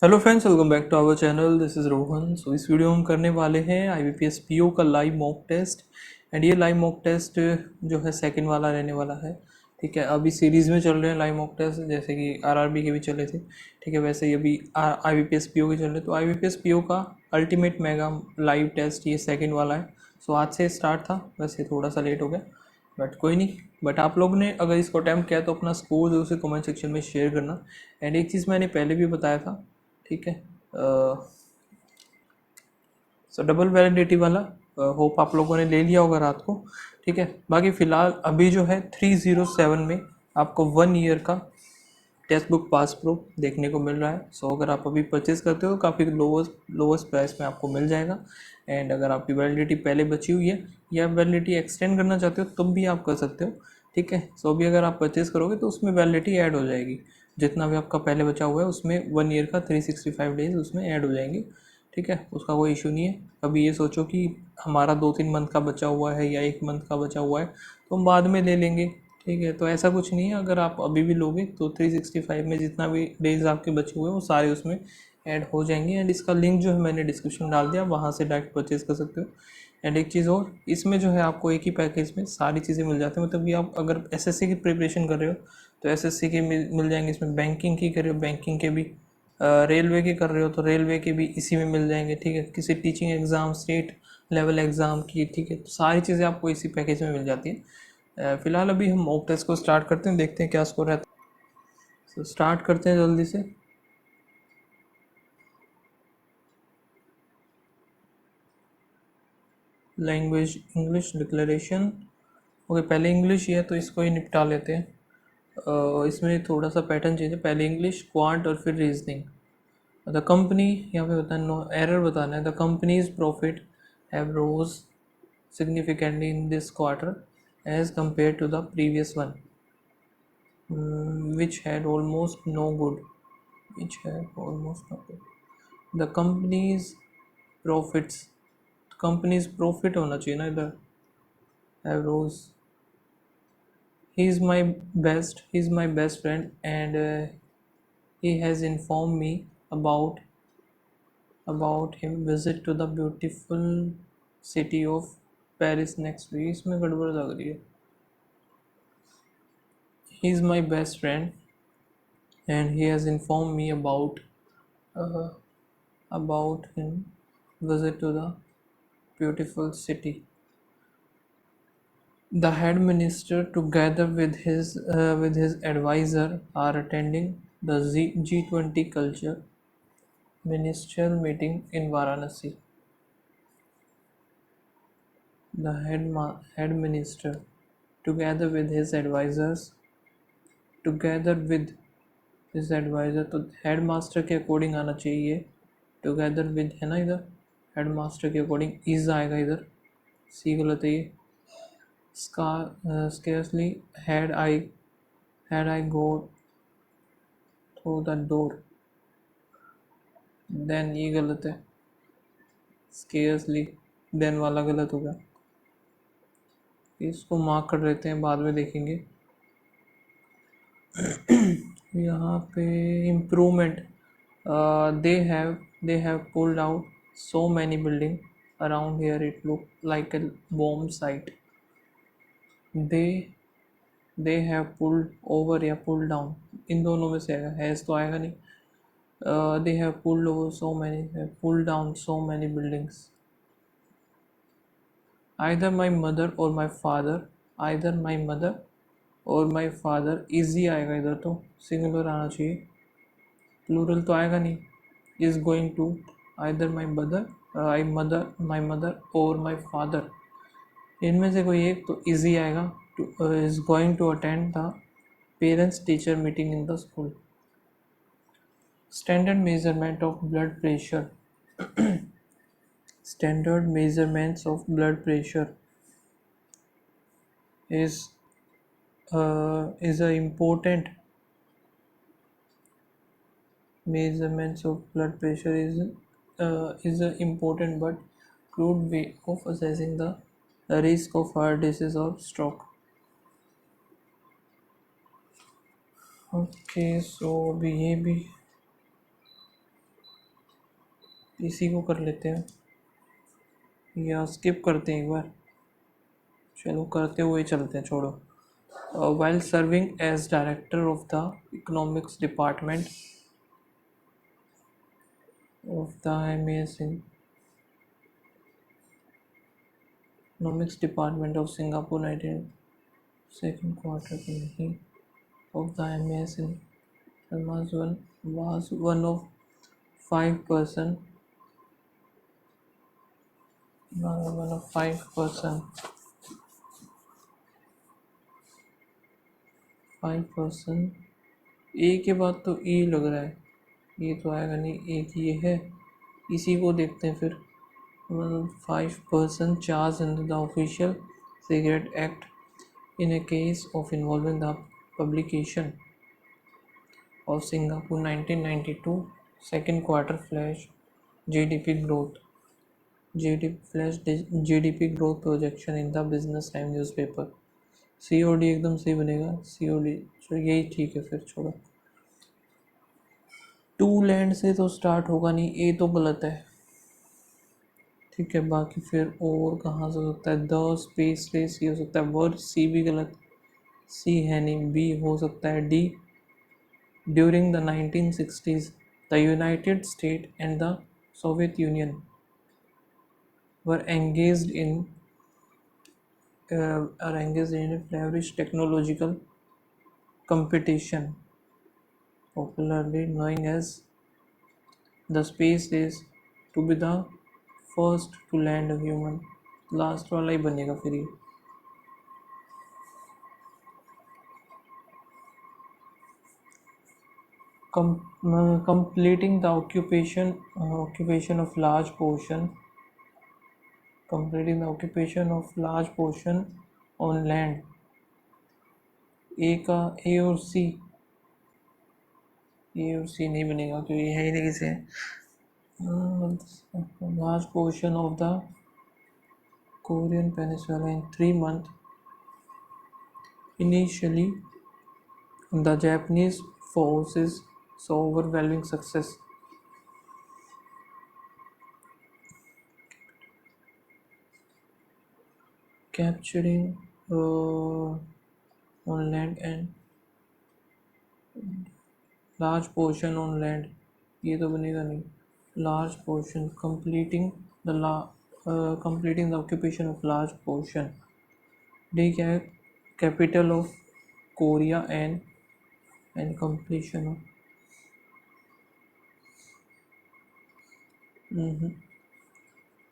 Hello friends, welcome back to our channel. This is Rohan. इस video में हम करने वाले हैं IBPS PO का लाइव मॉक टेस्ट। एंड ये लाइव मॉक टेस्ट जो है सेकंड वाला रहने वाला है। ठीक है, अभी सीरीज़ में चल रहे हैं लाइव मॉक टेस्ट, जैसे कि RRB के भी चले थे। ठीक है, वैसे ही अभी IBPS PO के चल रहे। तो IBPS PO का अल्टीमेट मेगा लाइव टेस्ट ये सेकेंड वाला है। आज से स्टार्ट था, वैसे थोड़ा सा लेट हो गया, बट कोई नहीं। बट आप लोग ने अगर इसको अटैम्प्ट किया तो अपना स्कोर जो उसे कमेंट सेक्शन में शेयर करना। एंड एक चीज़ मैंने पहले भी बताया था, ठीक है। डबल वैलिडिटी वाला होप आप लोगों ने ले लिया होगा रात को। ठीक है, बाकी फ़िलहाल अभी जो है 307 में आपको 1 ईयर का टेक्स्ट बुक पास प्रो देखने को मिल रहा है। अगर आप अभी परचेज़ करते हो तो काफ़ी लोवेस्ट प्राइस में आपको मिल जाएगा। एंड अगर आपकी वैलिडिटी पहले बची हुई है या वैलिडिटी एक्सटेंड करना चाहते हो तब भी आप कर सकते हो। ठीक है, अभी अगर आप परचेज़ करोगे तो उसमें वैलिडिटी ऐड हो जाएगी। जितना भी आपका पहले बचा हुआ है उसमें 1 ईयर का 365 डेज उसमें ऐड हो जाएंगे। ठीक है, उसका कोई इशू नहीं है। अभी ये सोचो कि हमारा 2-3 मंथ का बचा हुआ है या 1 मंथ का बचा हुआ है तो हम बाद में ले लेंगे। ठीक है, तो ऐसा कुछ नहीं है। अगर आप अभी भी लोगे तो 365 में जितना भी डेज आपके बचे हुए हैं वो सारे उसमें ऐड हो जाएंगे। एंड इसका लिंक जो है मैंने डिस्क्रिप्शन में डाल दिया, वहाँ से डायरेक्ट परचेज कर सकते हो। एंड एक चीज़ और, इसमें जो है आपको एक ही पैकेज में सारी चीज़ें मिल जाती हैं। मतलब कि आप अगर SSC की प्रिपरेशन कर रहे हो तो SSC के मिल जाएंगे इसमें। बैंकिंग की कर रहे हो बैंकिंग के भी, रेलवे के कर रहे हो तो रेलवे के भी इसी में मिल जाएंगे। ठीक है, किसी teaching exam, state level exam की, ठीक है, तो सारी चीज़ें आपको इसी पैकेज में मिल जाती हैं। फिलहाल अभी हम मॉक टेस्ट को स्टार्ट करते हैं, देखते हैं क्या स्कोर रहता है। स्टार्ट करते हैं जल्दी से। Language English declaration. ओके, पहले इंग्लिश ही है तो इसको ही निपटा लेते हैं। इसमें थोड़ा सा पैटर्न चेंज है, पहले इंग्लिश, क्वांट और फिर रीजनिंग। द कंपनी, यहाँ पे बताना, नो एरर बताना है। The companies profit have rose significantly in this quarter as compared to the previous one, which had almost no good, which had almost no good. The profits company's profit होना चाहिए ना इधर, have rose. He's my best friend, and he has informed me about him visit to the beautiful city of Paris next week. इसमें गड़बड़ लग रही है। He is my best friend and he has informed me uh, about him visit to the beautiful city. The head minister, together with his advisor, are attending the G20 culture ministerial meeting in Varanasi. The head minister, together with his advisors, together with his advisor, तो head master के according आना चाहिए। Together with है ना इधर, head master के according is आएगा इधर, सी गलत है ये। Scarcely had I go through the door, then ये गलत है। Scarcely then वाला गलत हो गया, इसको मार्क कर लेते हैं, बाद में देखेंगे। यहाँ पे improvement, they have pulled out so many building around here, it look like a bomb site. they they have pulled over या pulled down, इन दोनों में से आएगा, हैज़ तो आएगा नहीं। They have pulled over so many, pulled down so many buildings. Either my mother or my father, either my mother और my father, easy आएगा इधर, तो सिंगुलर आना चाहिए, प्लूरल तो आएगा नहीं। Is going to, either my mother और माई फादर, इनमें से कोई एक तो इजी आएगा। To is going to attend the parents teacher meeting in the school. Standard measurement of blood pressure, standard measurements of blood pressure is a important measurements of blood pressure is a important but crude way of assessing the risk of heart disease or stroke. Okay, अभी ये भी इसी को कर लेते हैं या skip करते हैं एक बार, चलो करते हुए चलते हैं, छोड़ो। while serving as director of the economics department of the MAS in economics department of Singapore 19 second quarter की नहीं of the MAS in was one of 5%, one of 5%। ए के बाद तो ई लग रहा है, ये तो आएगा नहीं, एक ये है, इसी को देखते हैं फिर। 5% charge under the Official Cigarette Act in a case of involving the publication of Singapore 1992 second quarter flash GDP growth GDP growth projection in the Business Time newspaper। COD एकदम सही बनेगा, COD तो यही ठीक है, फिर छोड़ो। टू लैंड से तो स्टार्ट होगा नहीं, ए तो गलत है, ठीक है। बाकी फिर और कहाँ से हो सकता है, द स्पेस रेस ये हो सकता है, वर्ड सी भी गलत, सी है नहीं, बी हो सकता है, D during the 1960s the United state and the Soviet union were engaged in flourish technological competition popularly known as the space race to be the first to land a human। Last वाला ही बनेगा फिर ये। completing the occupation of large portion completing the occupation of large portion on land। ए का ए और सी, ए और सी नहीं बनेगा क्योंकि है ही नहीं किसे। large portion of the Korean Peninsula in 3 months। Initially, the Japanese forces saw overwhelming success capturing on land and large portion on land। ये तो बनेगा नहीं, large portion completing the occupation of large portion। D क्या है, capital of Korea and completion of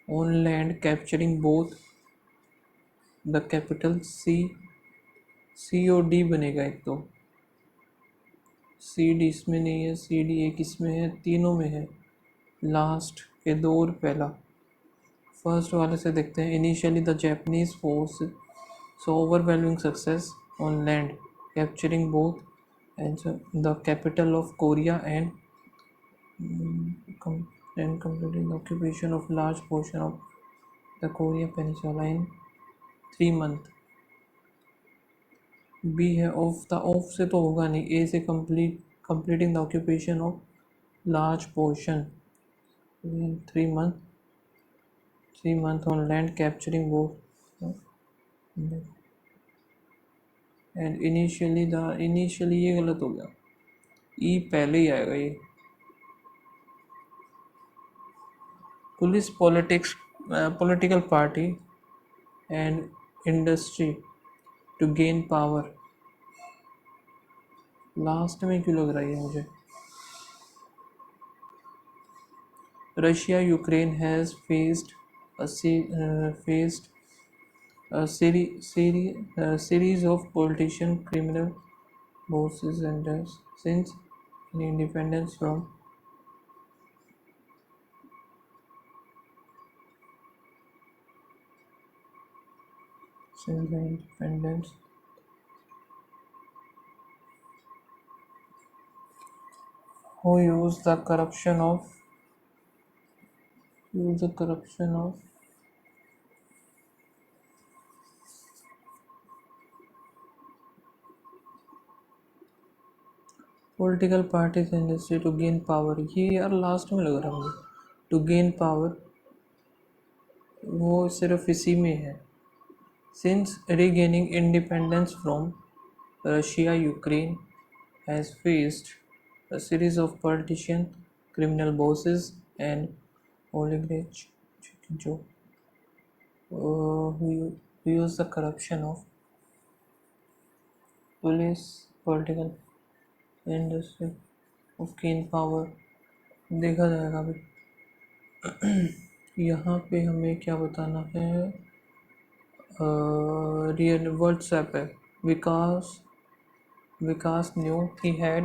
on land capturing both the capital. C और D बनेगा एक तो, सी डी इसमें नहीं है, सी डी एक इसमें है, तीनों में है, लास्ट के दो और पहला। फर्स्ट वाले से देखते हैं। Initially the Japanese force so overwhelming success on land capturing both and the capital of Korea and completing the occupation of large portion of the Korea Peninsula in 3 months। B है of, the of से तो होगा नहीं, ए से completing the occupation of large portion in 3 months on land capturing both and initially ये गलत हो गया, ई पहले ही आएगा ये। Police political party and industry to gain power। Last में क्यों लग रहा है मुझे। Russia Ukraine has faced a series of politician criminal bosses and since independence from since the independence who use the corruption of political parties and industry to gain power। ये यार last में लग रहा है मुझे, टू गेन पावर, वो सिर्फ इसी में है। Since regaining independence from Russia, Ukraine has faced a series of politicians, criminal bosses, and oligarchs who use the corruption of police, political industry of gain power। देखा जाएगा अभी। यहाँ पे हमें क्या बताना है? रियल व्हाट्सएप है। विकास knew he had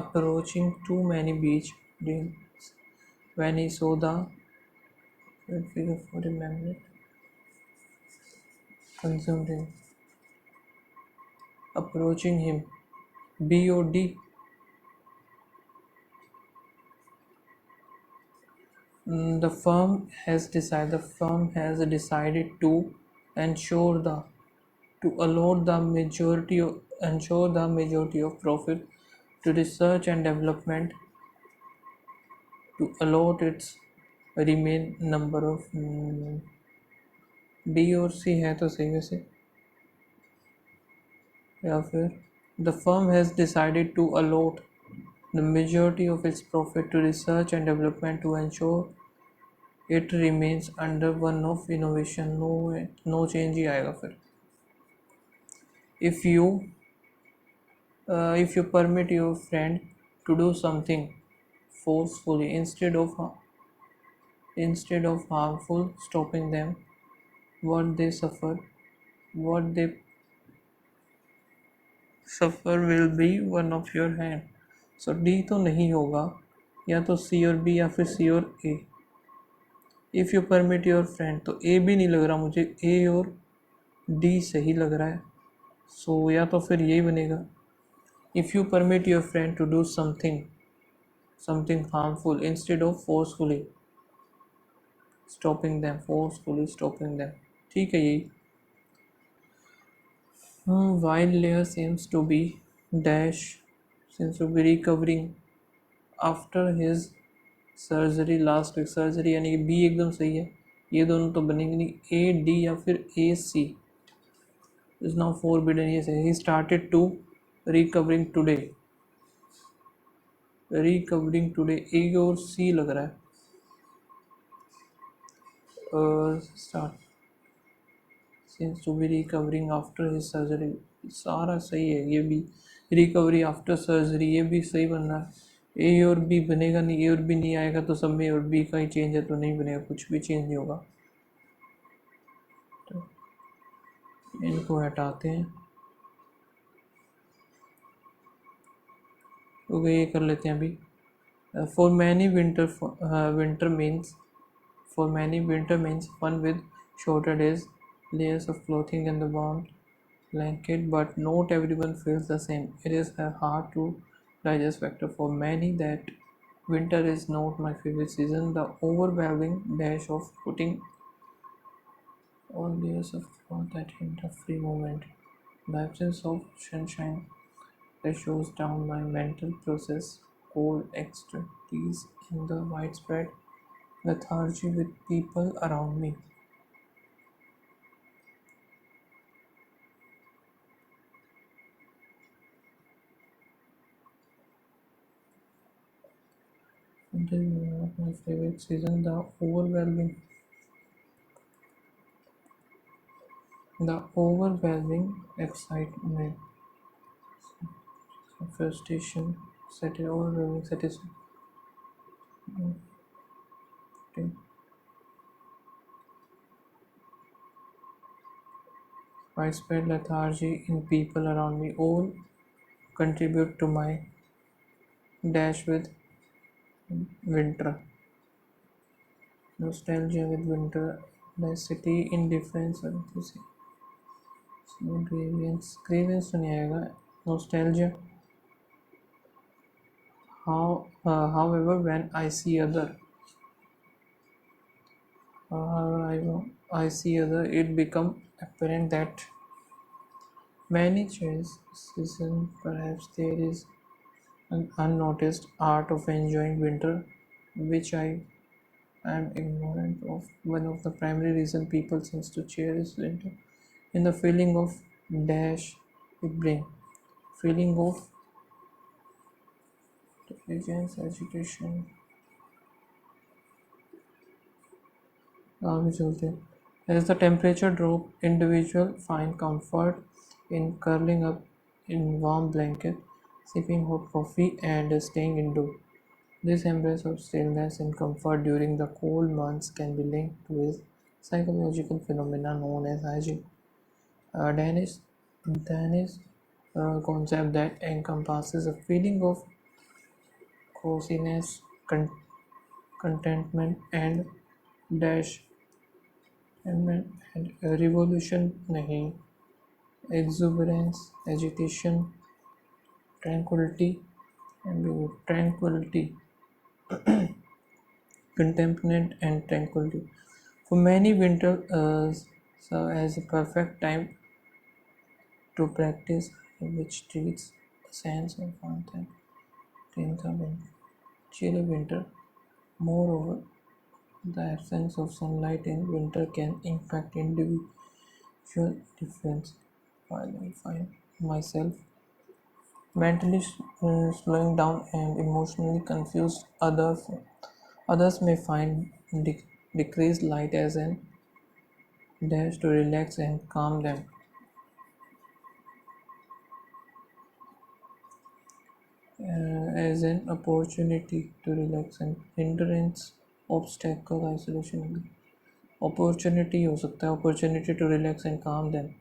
approaching too many beach dreams when he saw the figure for a magnet consumed him. Approaching him, BOD. The firm has decided to ensure allot the majority of profit to research and development, to allot its remain number of B और C है तो सही वैसे, या फिर the firm has decided to allot the majority of its profit to research and development to ensure it remains under one of innovation। no change ही आएगा फिर। if you permit your friend to do something forcefully instead of harmful, stopping them what they suffer will be one of your hand। so D तो नहीं होगा, या तो C और B या फिर C और A। If you permit your friend, तो A भी नहीं लग रहा मुझे, A और D सही लग रहा है। सो या तो फिर यही बनेगा। If you permit your friend to do something harmful instead of forcefully stopping them, ठीक है यही। while Lear seems to be recovering after his surgery last week, surgery यानी कि बी एकदम सही है। ये दोनों तो बनेंगे नहीं, ए डी या फिर A C is now forbidden. ये सही। He started to recovering today, A और सी लग रहा है। Start seems to be recovering after his surgery, सारा सही है। ये भी रिकवरी आफ्टर सर्जरी, ये भी सही बन रहा है। ए और बी बनेगा नहीं, ए और बी नहीं आएगा तो सब में और बी का ही चेंज है तो नहीं बनेगा, कुछ भी चेंज नहीं होगा। तो इनको हटाते हैं, तो ये कर लेते हैं अभी। For many winter means fun with shorter days, layers of clothing and the warm blanket, but not everyone feels the same. It is a hard to digest factor for many that winter is not my favorite season. The overwhelming dash of putting on layers of cloth that hint of free movement, the absence of sunshine that shows down my mental process, cold extremities, and the widespread lethargy with people around me. Winter is not my favorite season. The overwhelming excitement, frustration, overwhelming satisfaction, widespread lethargy in people around me all contribute to my dash with winter. Nostalgia with winter, the city indifference और किसी grievance तो नहीं आएगा। Nostalgia. However, when I see it become apparent that many change season, perhaps there is an unnoticed art of enjoying winter, which I I am ignorant of one of the primary reasons people seems to cherish winter in the feeling of dash it brings. Feeling of diligence, agitation. आगे चलते हैं. As the temperature drop, individuals find comfort in curling up in warm blanket, sipping hot coffee, and staying indoors. This embrace of stillness and comfort during the cold months can be linked to a psychological phenomenon known as hygiene. Danish concept that encompasses a feeling of coziness, contentment, and dash and revolution नहीं, exuberance, agitation, tranquility, tranquility, contentment, and tranquility. For many, winter serve as a perfect time to practice, which treats a sense of warmth and rhythm in chilly winter. Moreover, the absence of sunlight in winter can impact individual difference. While I find myself mentally slowing down and emotionally confused, others may find decreased light as an dash to relax and calm them. As an opportunity to relax and hindrance, obstacle, isolation. Opportunity हो सकता है, opportunity to relax and calm them.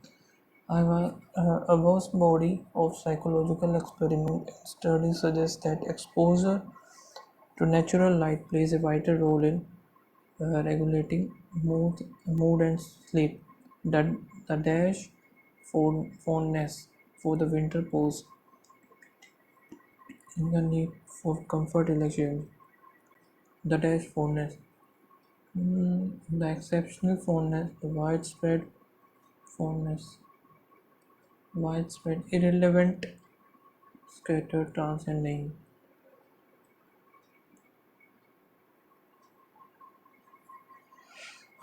I have a vast body of psychological experiment and studies suggest that exposure to natural light plays a vital role in regulating mood and sleep. The dash fondness for the winter pose in the need for comfort election. The dash fondness. The exceptional fondness, the fondness, widespread, irrelevant, scattered, transcending.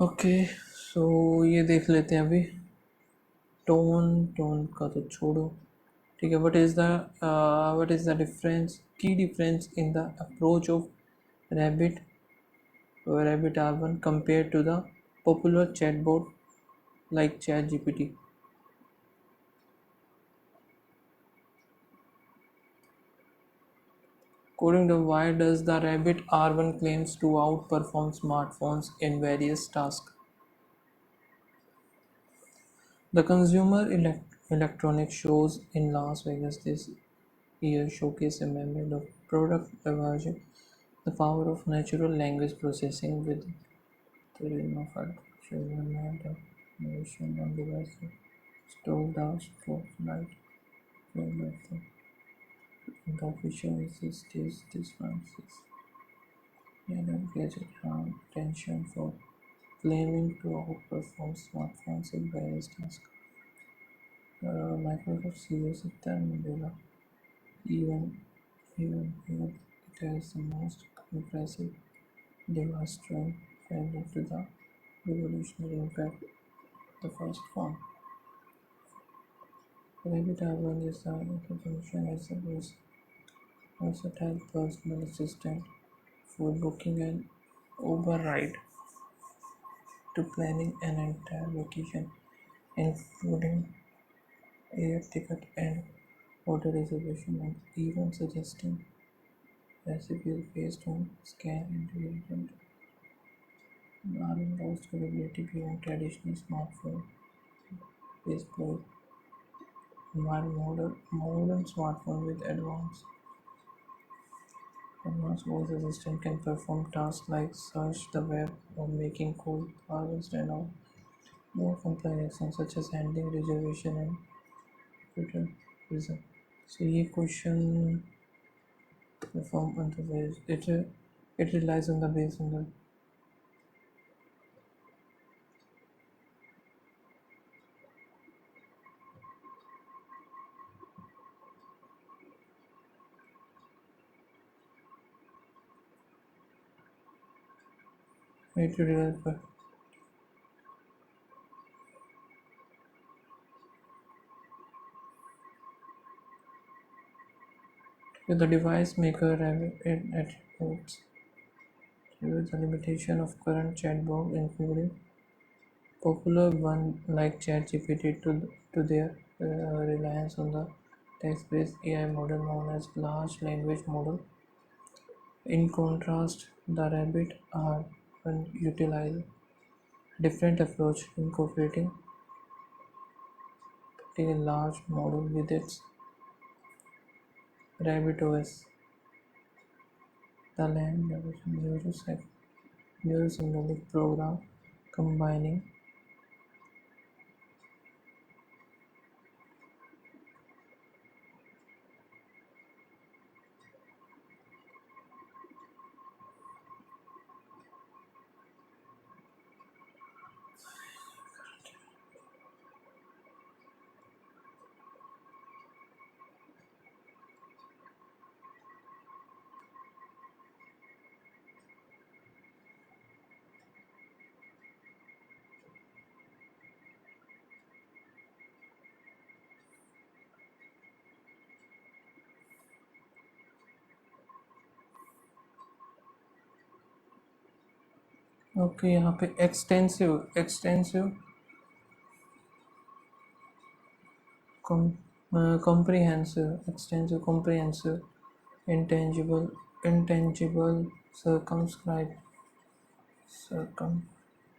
Okay so ये देख लेते हैं अभी. Tone का तो छोड़ो, ठीक है. व्हाट इज़ द डिफरेंस, की difference in the approach of rabbit rabbit R1 compared to the popular chatbot like ChatGPT. According to why does the Rabbit R1 claims to outperform smartphones in various tasks? The Consumer Electronics shows in Las Vegas this year showcase a myriad of product leveraging the power of natural language processing with the realm of artificial innovation on devices, store dust, light, the official is this differences. Yellow gadget found attention for claiming to outperform smartphones in various tasks. Microsoft सीधे सकता है मिलेगा. Even here it has the most impressive device strength failure to the revolutionary impact of the first phone. Rabbit R1 is the introduction as a versatile personal assistant for booking an Uber ride to planning an entire vacation, including air ticket and hotel reservation, and even suggesting recipes based on scan ingredient. Arm lost credibility beyond traditional smartphone display, while modern smartphone with advanced voice assistant can perform tasks like search the web or making call harvest and all more complex actions such as handling reservation and Twitter reason. So ये question perform on the base. It relies on the base on the 80 divide by the device maker attributes the limitation of current chatbot, including popular one like ChatGPT, to their reliance on the text-based AI model known as large language model. In contrast, the Rabbit are utilize different approach, incorporating a large model with its RabbitOS, the land neurosymbolic program combining okay यहाँ पे extensive comprehensive intangible circum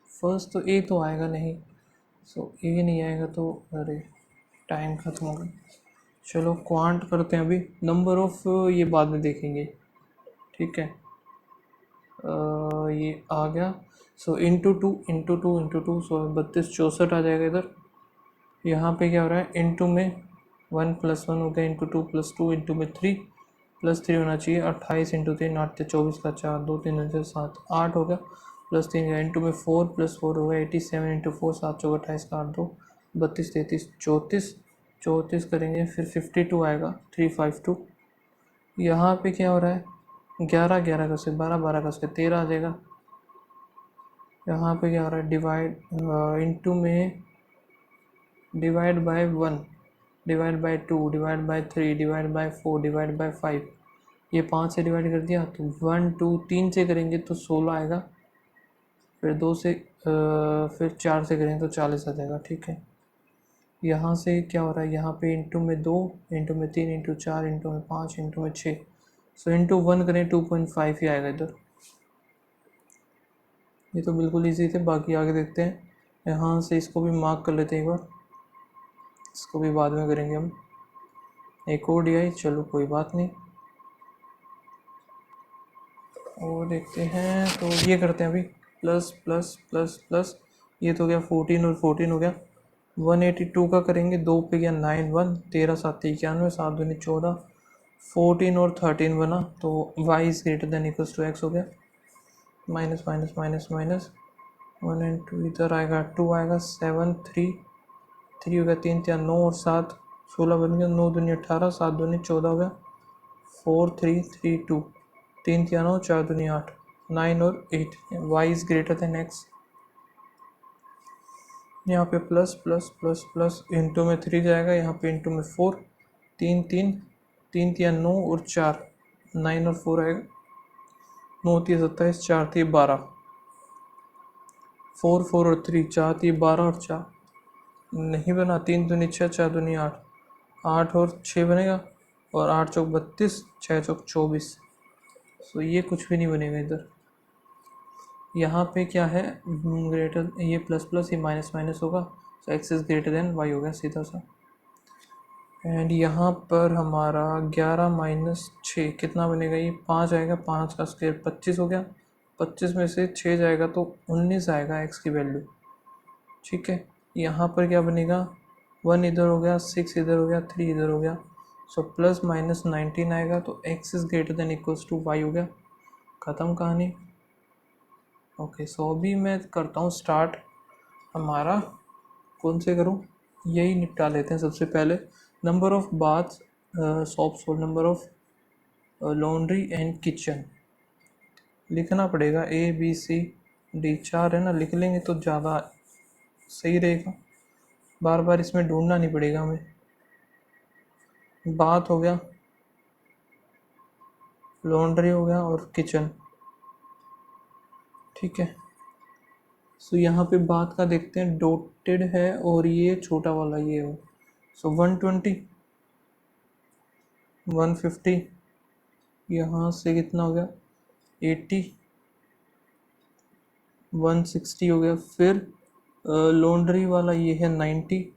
first तो ए तो आएगा नहीं, सो ए नहीं आएगा तो अरे टाइम खत्म हो गया। चलो क्वांट करते हैं अभी, नंबर ऑफ ये बाद में देखेंगे, ठीक है। ये आ गया, सो इंटू टू, सो 32 64 आ जाएगा इधर। यहाँ पे क्या हो रहा है, इंटू में 1 + 1 हो गया, इंटू 2 + 2, इंटू में 3 + 3 होना चाहिए, 28 इंटू 3 8 24 का 4 2 3 7 8 हो गया, प्लस 3 का इंटू में 4 + 4 हो गया 87 इंटू 4 7 चौका 28 का 8 2 32 33 34 करेंगे, फिर 52 आएगा 352। यहाँ पे क्या हो रहा है, 11 11 का से 12 12 का से 13 आ जाएगा। यहाँ पे क्या हो रहा है, डिवाइड इंटू में divide by 1 divide by 2 divide by 3 divide by 4 divide by 5, ये 5 से डिवाइड कर दिया तो 1 2 3 से करेंगे तो 16 आएगा, फिर 2 से फिर 4 से करेंगे तो 40 आ जाएगा, ठीक है। यहाँ से क्या हो रहा है, यहाँ पे इंटू में 2 इंटू में 3 इंटू 4 इंटू में 5 इंटू में 6, सो इंटू 1 करें 2.5 ही आएगा इधर। ये तो बिल्कुल ईजी थे, बाकी आगे देखते हैं। यहाँ से इसको भी मार्क कर लेते हैं एक बार, इसको भी बाद में करेंगे हम। एक और डी आई, चलो कोई बात नहीं, और देखते हैं। तो ये करते हैं अभी, प्लस प्लस प्लस प्लस, ये तो गया 14 और 14 हो गया। 182 का करेंगे, 2 पे गया 9 1 13 7 91 7 दूनी 14, 14 और 13 बना तो y is greater than equals to x हो गया। Minus minus minus minus 1 and 2 इधर आएगा, 2 आएगा 7 3 3 हो गया, 3 3 9 और 7 16 बन गया, 9 दूनी 18 7 दूनी 14 हो गया, 4 3 3 2 3 3 9 4 दूनी 8 9 और 8, y is greater then x। यहाँ पे plus plus plus plus into में 3 जाएगा, यहाँ पे इंटू में 4 3 3 3 3 9 और 4 9 और 4 आएगा, 9 3 27 4 3 12 4 4 और 3 4 3 12 और 4 नहीं बना, 3 दूनी 6 4 दूनी 8 8 और 6 बनेगा, और 8 चौक 32 6 चौक 24, सो ये कुछ भी नहीं बनेगा इधर। यहाँ पे क्या है, ग्रेटर, ये प्लस प्लस ये माइनस माइनस होगा, so X is greater than Y हो गया सीधा सा। एंड यहाँ पर हमारा 11 माइनस 6 कितना बनेगा, ये 5 आएगा, 5 का स्क्वायर 25 हो गया, 25 में से 6 जाएगा तो 19 आएगा एक्स की वैल्यू, ठीक है। यहाँ पर क्या बनेगा, 1 इधर हो गया, 6 इधर हो गया, 3 इधर हो गया, सो प्लस माइनस 19 आएगा तो x is greater than equals to y हो गया, ख़त्म कहानी। ओके, सो अभी मैं करता हूँ स्टार्ट हमारा, कौन से करूँ, यही निपटा लेते हैं सबसे पहले। नंबर ऑफ बाथ सॉप्स और number of laundry and kitchen लिखना पड़ेगा, A B C D4 है ना, लिख लेंगे तो ज़्यादा सही रहेगा, बार बार इसमें ढूंढना नहीं पड़ेगा हमें। बाथ हो गया, लॉन्ड्री हो गया और किचन, ठीक है। सो यहाँ पे बाथ का देखते हैं, डॉटेड है और ये छोटा वाला ये हो। सो 120, 150, यहाँ से कितना हो गया 80, 160 हो गया। फिर लॉन्ड्री वाला ये है 90,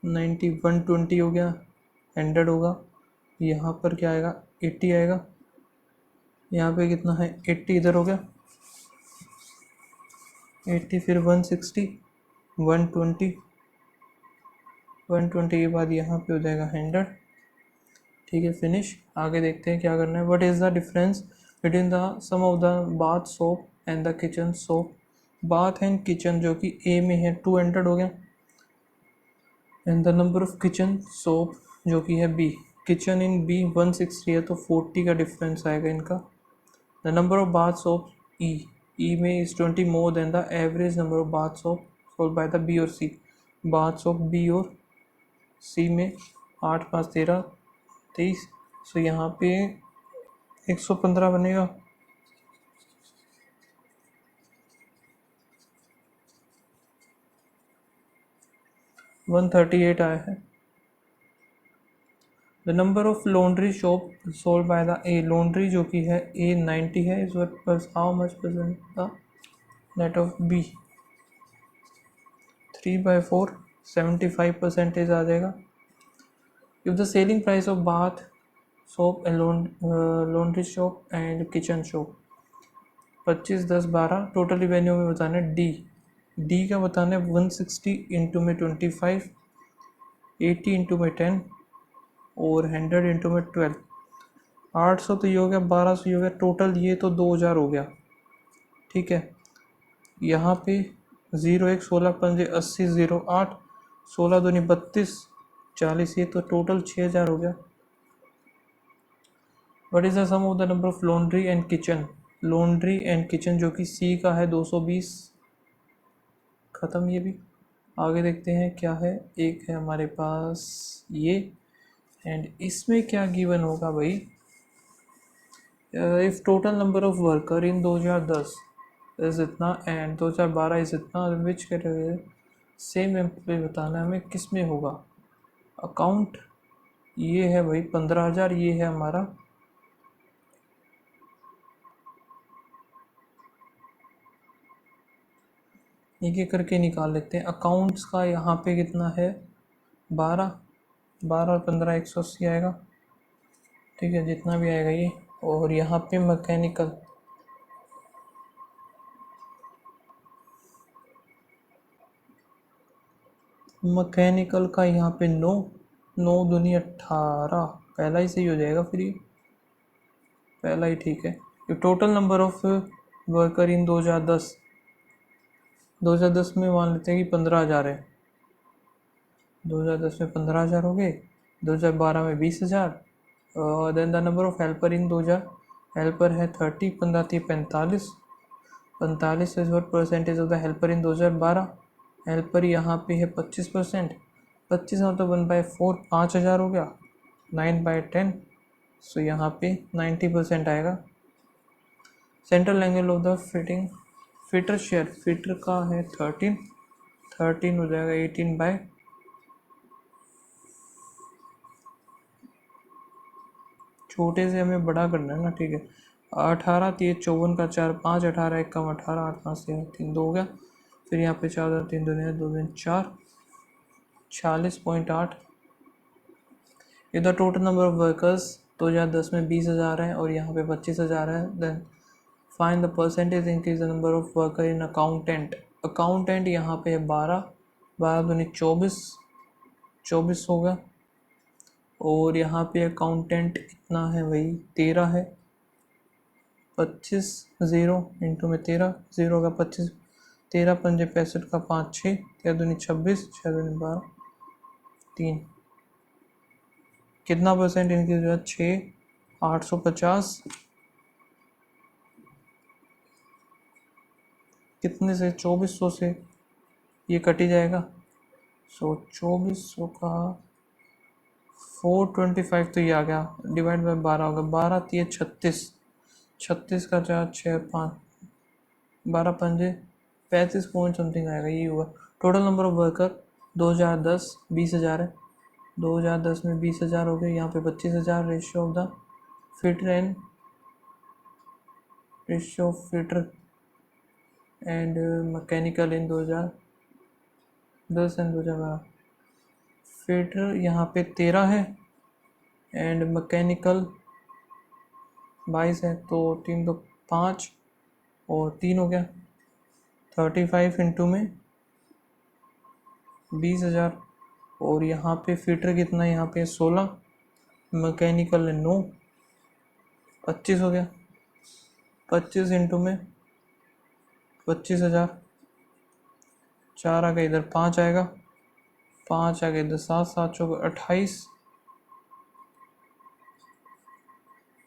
90, 120 हो गया, 100 होगा। यहाँ पर क्या आएगा 80 आएगा, यहाँ पे कितना है 80 इधर हो गया 80, फिर 160, 120, 120 के बाद यहाँ पे हो जाएगा 100, ठीक है फिनिश। आगे देखते हैं क्या करना है। What is the difference between the sum of the bath soap and the kitchen soap. Bath and kitchen जो कि ए में है 200 हो गया, and the number of kitchen soap जो कि है बी, किचन इन बी 160 है तो 40 का डिफरेंस आएगा इनका। The number of bath soap E में is 20 more than the average number of bath soap sold by the B और सी। बाथ सोप बी और सी में 8, 5, 13, 23, सो यहाँ पे 115 बनेगा। वन 38 आया है। The number of laundry shop sold by the A, laundry जो कि है ए 90 है, इस वक्त पर how much percent the net of B 3/4, 75% आ जाएगा। If the selling price of bath soap and laundry shop and kitchen shop 25, 10, 12, total revenue में बताना है डी का बताना है 160 इंटू में 25, 80 इंटू में 10 और 100 इंटू में 12। 800 तो ये हो गया, 1200 ये हो गया, टोटल ये तो 2000 हो गया, ठीक है। यहाँ पे 0, 1, 16, 5, 80, 0, 8, 16 दूनी 32, 40, ये तो टोटल 6000 हो गया। What is the sum of the number of laundry and kitchen, laundry and kitchen जो कि सी का है 220, ख़त्म ये भी। आगे देखते हैं क्या है। एक है हमारे पास ये, एंड इसमें क्या गिवन होगा भाई। If total number of worker in 2010 is इतना एंड 2012 इज इतना, विच कैटेगरी सेम एम्प्लॉय बताना है हमें किस में होगा। अकाउंट ये है भाई 15,000, ये है हमारा एक एक करके निकाल लेते हैं। अकाउंट्स का यहाँ पे कितना है 12, 12 और 15 180 आएगा, ठीक है जितना भी आएगा ये। और यहाँ पे मैकेनिकल का यहाँ पे 9, 9 दूनी 18, पहला ही सही हो जाएगा फिर ये, पहला ही ठीक है। ये टोटल नंबर ऑफ वर्कर इन 2010 में मान लेते हैं कि 15,000 है, 2010 में 15,000 हो गए, 2012 में 20,000। Then the number of helper in 2000, helper है 30, 15 थी 45, 45 is what percentage of the helper in 2012। Helper यहाँ पे है 25%, 25 मतलब 1/4, 5,000 हो गया, 9/10, सो यहाँ पे 90% आएगा। Central angle of the fitting, fitter share, fitter का है 13, 13 हो जाएगा 18 छोटे से हमें बड़ा करना है ना, ठीक है। 18, 3, 54 का 4, 5, 18, 1 कम 18, 8, 5, 3, 2 हो गया। फिर यहाँ पे 4, 3, 2, 2, 4, 46.8। ये the total number of workers 2010 में 20,000 है और यहाँ पे 25,000 है। Then find the percentage increase the number of worker in accountant, accountant यहाँ पे है 12, 12 दूनी 24, 24 हो गया। और यहाँ पे अकाउंटेंट इतना है भाई 13 है, 25, 0 इंटू में 13, 0 का 25, 13 पंजे 65 का 5, 6, 13 दूनी 26, 6 दूनी 12, 3, कितना परसेंट इंक्रीज हुआ 6, 850, कितने से, 2400 से ये कट ही जाएगा। सो 2400 का 425 तो ये आ गया, डिवाइड बाय 12 होगा, 12 3 36, 36 का 4 6 5 12 पंजे 35 पॉइंट समथिंग आएगा, ये होगा। टोटल नंबर ऑफ वर्कर 2010 20,000 है, 2010 में 20,000 हो गए, यहाँ पे 25,000। Ratio of the fitter and ratio of fitter and mechanical in 2010 and 2012। Fitter यहाँ पे 13 है एंड मैकेनिकल 22 है, तो 3 तो 5 और 3 हो गया 35 इंटू में 20,000। और यहाँ पे फिटर कितना है, यहाँ पे 16, मैकेनिकल 9, 25 हो गया। 25 इंटू में 25,000, 4 आ गया इधर, 5 आएगा, 5 आ गया इधर, 7 7 चौके 28,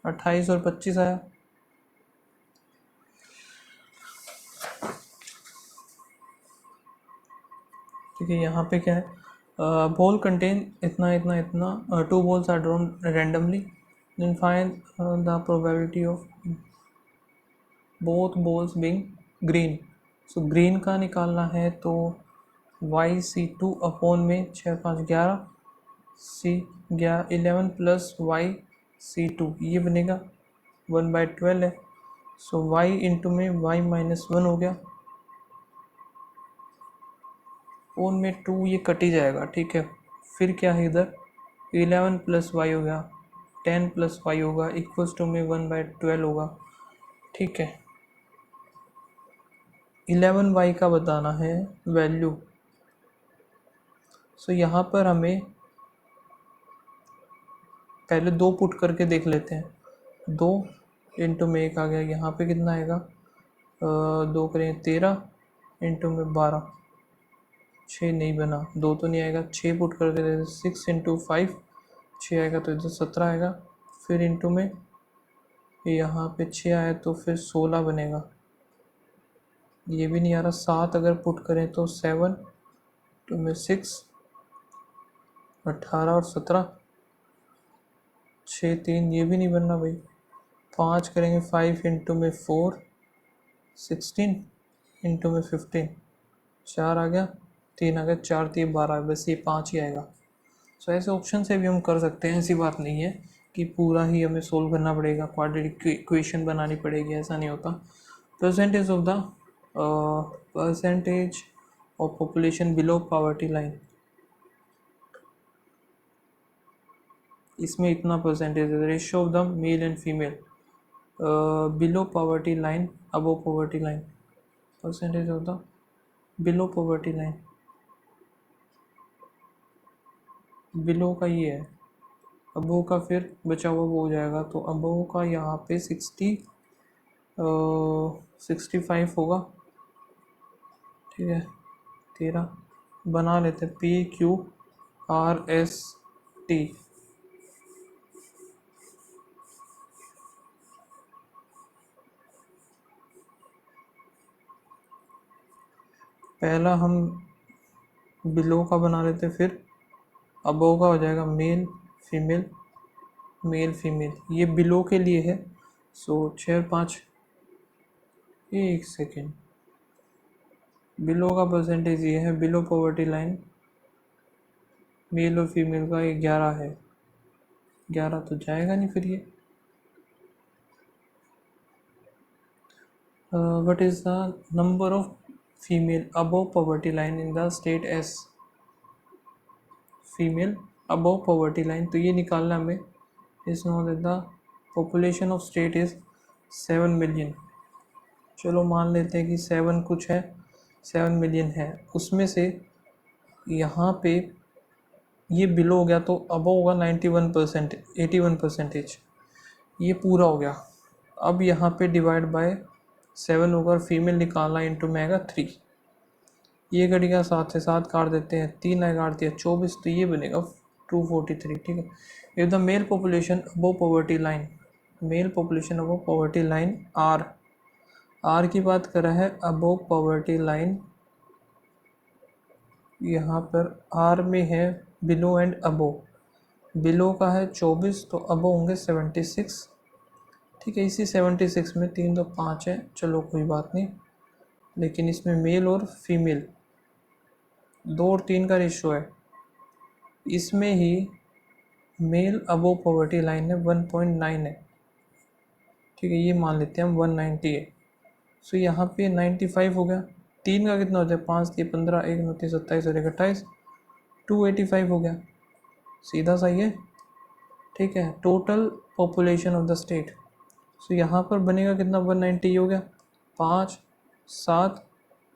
28 और 25 आया। ठीक है, यहाँ पे क्या है, बॉल कंटेन इतना इतना इतना, 2 balls are drawn randomly, then find the probability of both balls being green. So green का निकालना है तो YC2 अपॉन में 6 5 11 11 प्लस YC2 ये बनेगा 1/12 है। सो y इंटू में y-1 हो गया, ओन में 2 ये कट ही जाएगा। ठीक है, फिर क्या है इधर 11 प्लस वाई हो गया, 10 प्लस वाई होगा इक्वल्स टू में 1/12 होगा। ठीक है, 11y का बताना है वैल्यू। सो यहाँ पर हमें पहले 2 पुट करके देख लेते हैं। 2 इंटू में 1 आ गया, यहाँ पे कितना आएगा, 2 करें 13 इंटू में 12, 6 नहीं बना, 2 तो नहीं आएगा, 6 पुट करके देते 6 इंटू 5, 6 आएगा तो इधर 17 आएगा। फिर इंटू में यहाँ पे 6 आया तो फिर 16 बनेगा, ये भी नहीं आ रहा। 7 अगर पुट करें तो 7 तो में 6, 18 और 17, 6 3, ये भी नहीं बनना भाई। 5 करेंगे 5 इंटू में 4, 16 इंटू में 15, 4 आ गया, 3 आ गया, 4 3 12, बस ये 5 ही आएगा। सो ऐसे ऑप्शन से भी हम कर सकते हैं, ऐसी बात नहीं है कि पूरा ही हमें सोल्व करना पड़ेगा, क्वाड्रेटिक इक्वेशन बनानी पड़ेगी, ऐसा नहीं होता। Percentage of the percentage of population below poverty line, इसमें इतना परसेंटेज है। Ratio of the male and female below poverty line above poverty line, percentage of the below poverty line, below का ये है, अबव का फिर बचा हुआ वो हो जाएगा, तो अबव का यहाँ पे 65 होगा। ठीक है, 13 बना लेते PQRST। पहला हम बिलो का बना लेते, फिर अबव का हो जाएगा मेल फीमेल, मेल फीमेल, ये बिलो के लिए है। सो 6 5, 1 सेकेंड, बिलो का परसेंटेज ये है, बिलो पॉवर्टी लाइन मेल और फीमेल का ये 11 है, 11 तो जाएगा नहीं फिर ये। What is the number of female above poverty line in the state S, female above poverty line, तो ये निकालना हमें। इस no that the population of state is 7 million. चलो मान लेते हैं कि 7 कुछ है, 7 मिलियन है, उसमें से यहाँ पे ये बिलो हो गया तो अबव होगा 91%, 81%, ये पूरा हो गया। अब यहाँ पे डिवाइड बाय 7 होगा और फीमेल निकालना, इंटू में आएगा 3, ये घड़िया 7 से 7 काट देते हैं, 3 आएगा 8 दिया 24, तो ये बनेगा 243। ठीक है, if the male population above poverty line, male population above poverty line are की बात कर रहा है अबोव पॉवर्टी लाइन, यहाँ पर आर में है बिलो एंड अबोव। बिलो का है 24 तो अबोव होंगे 76। ठीक है, इसी 76 में 3 तो 5 है, चलो कोई बात नहीं। लेकिन इसमें मेल और फीमेल 2 और 3 का रेशो है। इसमें ही मेल अबोव पॉवर्टी लाइन है 1.9 है। ठीक है, ये मान लेते हैं हम 190 है। सो यहाँ पे 95 हो गया। 3 का कितना होता है, 5 के 15, 1 9 3 27 और 28, 285 हो गया। सीधा सही है। ठीक है, total population of the state. So यहाँ पर बनेगा कितना, 190 हो गया, 5 7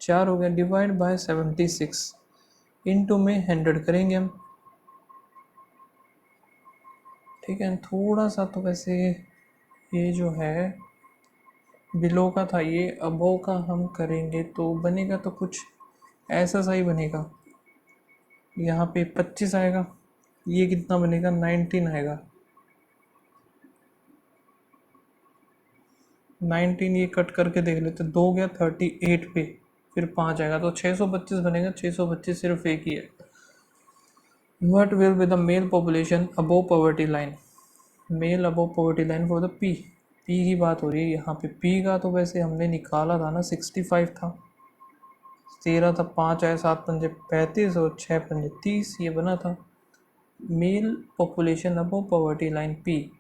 4 हो गया, डिवाइड बाय 76 इनटू में 100 करेंगे हम। ठीक है, थोड़ा सा तो वैसे ये जो है बिलो का था, ये अबोव का हम करेंगे तो बनेगा तो कुछ ऐसा सा ही बनेगा। यहाँ पे 25 आएगा, ये कितना बनेगा, 19 आएगा। 19 ये कट करके देख लेते, 2 गया 38 पे, फिर 5 आएगा तो 625 बनेगा। 625 सिर्फ एक ही है। What will be the male population above poverty line? Male above poverty line for the P. P की बात हो रही है यहाँ पे। P का तो वैसे हमने निकाला था ना, 65 था, 13 था, 5 आया, 7 पंजे 35 और 6 पंजे 30, ये बना था। Mail population above poverty line P,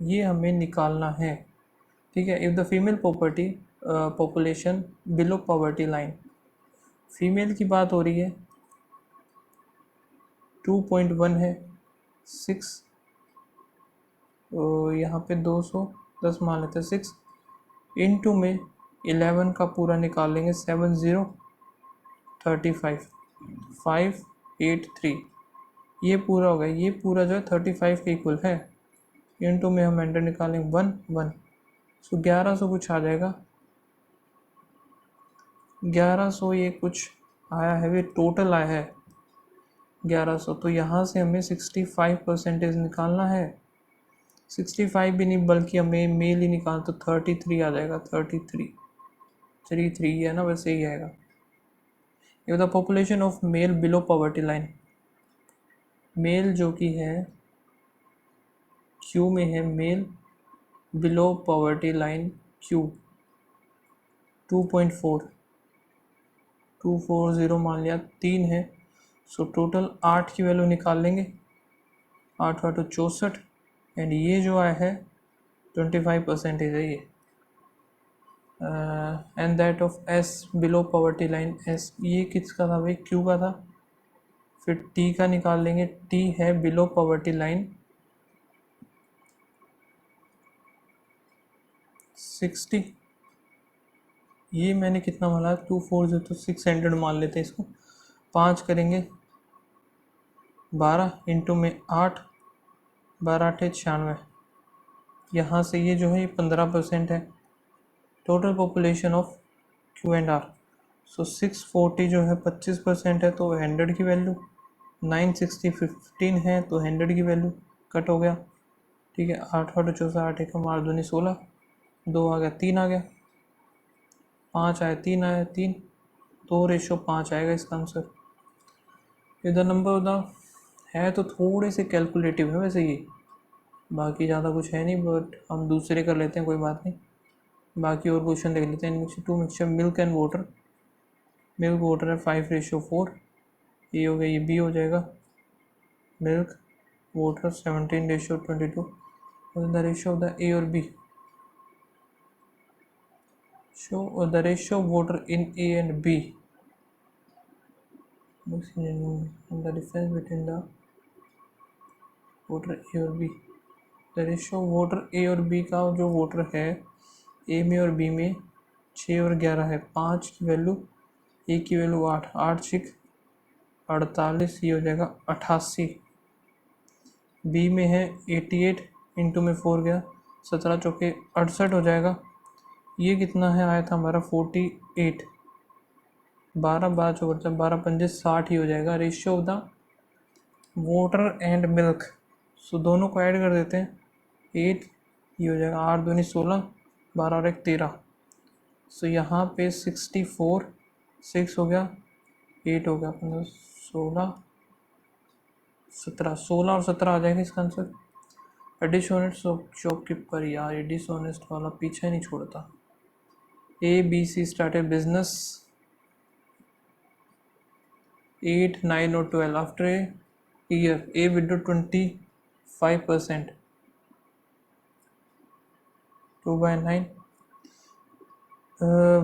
ये हमें निकालना है। ठीक है, if the female population below poverty line, female की बात हो रही है, 2.1 है, 6 तो यहाँ पे 210 मान लेते हैं, 6 इनटू में 11 का पूरा निकाल लेंगे, 70 35 583, ये पूरा हो गया। ये पूरा जो है 35 के इक्वल है। इनटू में हम एंटर निकालेंगे 1 1, सो 1100 कुछ आ जाएगा। 1100 ये कुछ आया है, ये टोटल आया है 1100। तो यहाँ से हमें 65% निकालना है। 65 भी नहीं बल्कि हमें मेल ही निकाल, तो 33 आ जाएगा। 33 है ना, वैसे ही आएगा। ये the population of male below poverty line, male जो कि है क्यू में है, male below poverty line Q 2.4 मान लिया, 3 है। सो टोटल 8 की वैल्यू निकाल लेंगे, 8 8 64, एंड ये जो आया है 25% है ये। And that of S below poverty line, S ये किसका था भाई, क्यू का था। फिर टी का निकाल लेंगे, टी है बिलो पॉवर्टी लाइन 60, ये मैंने कितना माना, 240 तो 600 मान लेते हैं इसको। 5 करेंगे 12 इंटू में 8, 12 8 96, यहाँ से ये जो है ये 15% है total population of Q and R. So 640 जो है 25% है, तो 100 की वैल्यू, 960 15 है तो 100 की वैल्यू कट हो गया। ठीक है, 8 8 चौसा 8 एक मार दूनी 16, 2 आ गया 3 आ गया, 5 आया 3 आया 3, 2:5 आएगा इसका आंसर। इधर नंबर द है तो थोड़े से कैलकुलेटिव है वैसे ये, बाकी ज़्यादा कुछ है नहीं, बट हम दूसरे कर लेते हैं, कोई बात नहीं। बाकी और क्वेश्चन देख लेते हैं। Two mixture milk and water, milk water है 5:4, ये हो गया, ये बी हो जाएगा। Milk water 17:22, the ratio of the A और B, show the ratio of water in A and B, the difference between the water A और B. The ratio of water A और बी का जो water है ए में और B में 6 और 11 है, 5 की वैल्यू, ए की वैल्यू 8, 8 6 48, ये हो जाएगा 88। बी में है 88 इंटू में 4 गया, 17 चौके 68 हो जाएगा। ये कितना है आया था हमारा 48, 12 12 चौके 12 पंजे 60 ही हो जाएगा। Ratio of the water and milk, so दोनों को ऐड कर देते हैं, 8 ये हो जाएगा, 8 दूनी 16, 12 और 1 13, सो यहाँ पे 64, 6 हो गया, 8 हो गया, 15, 16, 17, 16 और 17 आ जाएगा इसका आंसर। डिसऑनेस्ट शॉपकीपर, यार ये डिसऑनेस्ट वाला पीछे नहीं छोड़ता। ABC started business 8, 9 or 12. After a year, A withdrew 25%, 2/9.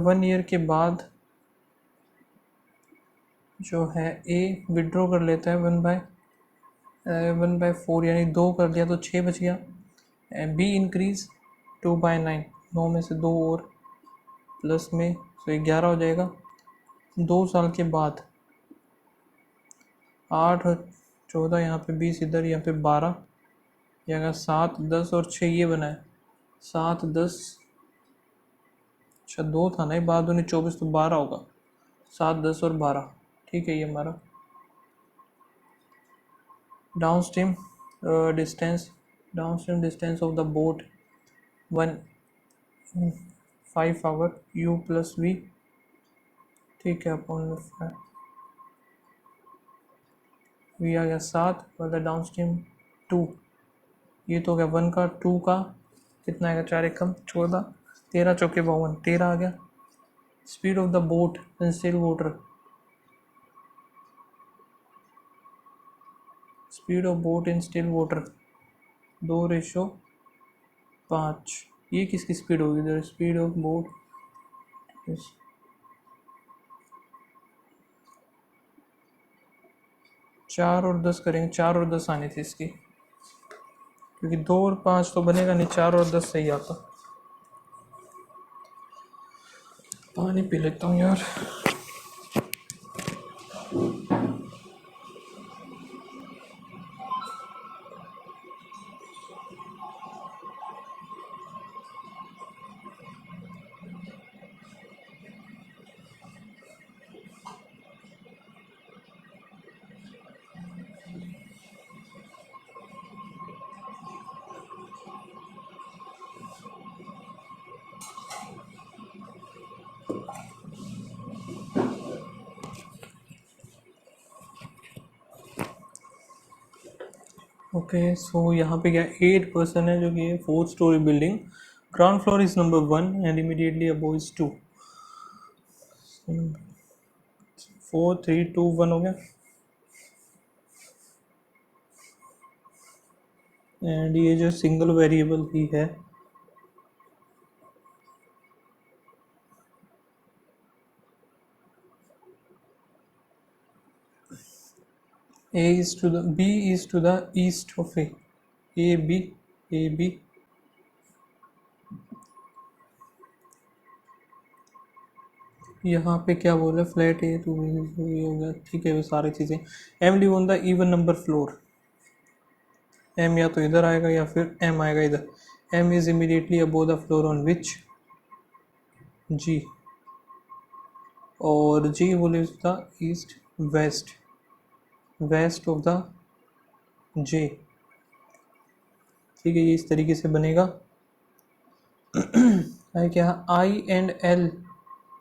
1 year के बाद जो है A विड्रॉ कर लेता है 1/4, यानी 2 कर दिया तो 6 बच गया। B इंक्रीज 2/9, 9 में से 2 और प्लस में तो 11 हो जाएगा। 2 साल के बाद 8 और 14, यहाँ पे 20 इधर, यहाँ पे 12, यहाँ 7, 10 और 6 ये बना है 7, 10, अच्छा 2 था ना, बाद उन्हें 24 तो 12 होगा, 7, 10 और 12, ठीक है ये हमारा। Downstream distance of the boat 5 hour U plus V, ठीक है, अपॉन V आ गया 7, मतलब डाउनस्ट्रीम 2, ये तो हो गया 1 का, 2 का कितना आएगा, 4 एकम 14, 13 चौके 52, 13 आ गया। Speed of the boat in still water, speed of boat in still water 2:5, ये किसकी स्पीड होगी इधर, स्पीड ऑफ बोट 4 और 10 करेंगे, 4 और 10 आनी थी इसकी, क्योंकि 2 और 5 तो बनेगा नहीं, 4 और 10 सही आता। पानी पी लेता हूँ यार। ओके, सो यहाँ पे क्या 8 पर्सन है, जो कि 4th story building, ground floor is number 1 and immediately above is 2, 4, 3, 2, 1 हो गया। एंड ये जो सिंगल वेरिएबल ही है, A is to the B is to the east of A, A B, यहाँ पे क्या बोला, फ्लैट ए तो ये हो गया, ठीक है, वो सारी चीज़ें। M live on the even number floor, M या तो इधर आएगा या फिर M आएगा इधर। M is immediately above the floor on which G, और G वो lives the east west of the J, ठीक है, ये इस तरीके से बनेगा। है क्या, I and L